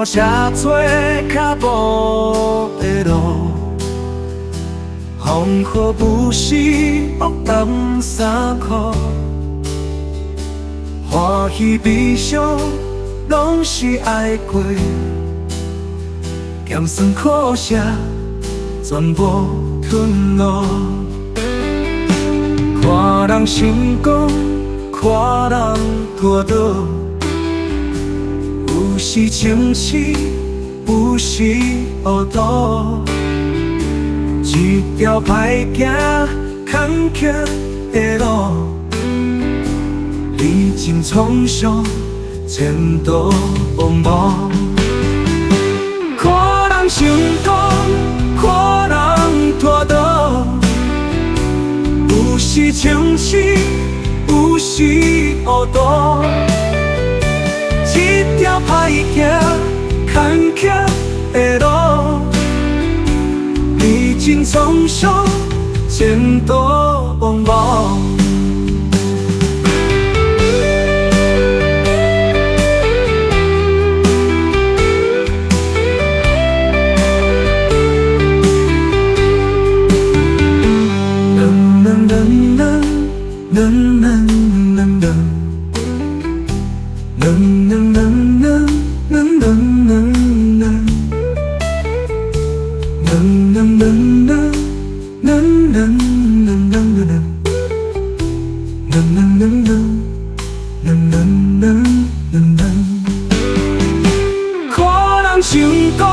过车多脚步的路，风雨不是恶担衫裤，欢喜悲伤拢是爱过，咸酸苦涩全部吞落。看人成功，看人拖倒，有时清醒，有时糊涂。一条歹行坎坷的路，历经沧桑，前途茫茫。看人成功，看人拖倒，有时清醒，有时糊涂。一条歹行坎坷的路，历经沧桑，前途茫茫。看人成功，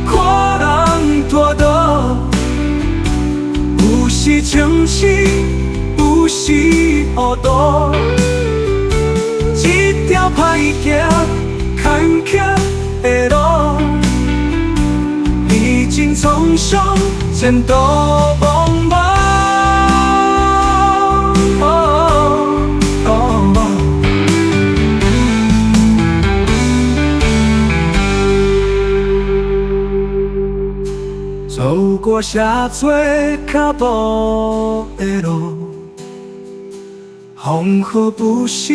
看人拖倒，有时清醒，有时糊涂。一条歹行坎坷的路，历经沧桑，前途茫茫。走过车多脚步的路，风雨不是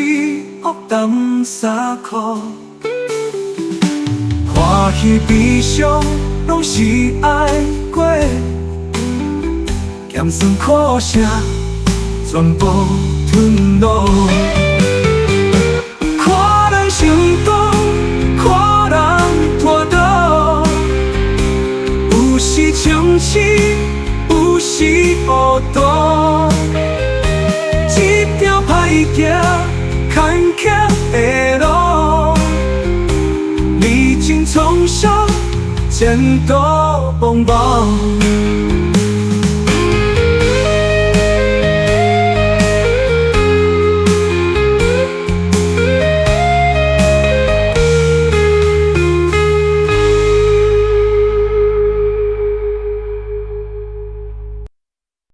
恶担衫裤，欢喜悲伤拢是爱过，咸酸苦涩全部吞落。看人成功，看人拖倒，有时清醒，有时糊涂。一条歹行坎坷的路，历经沧桑，前途茫茫。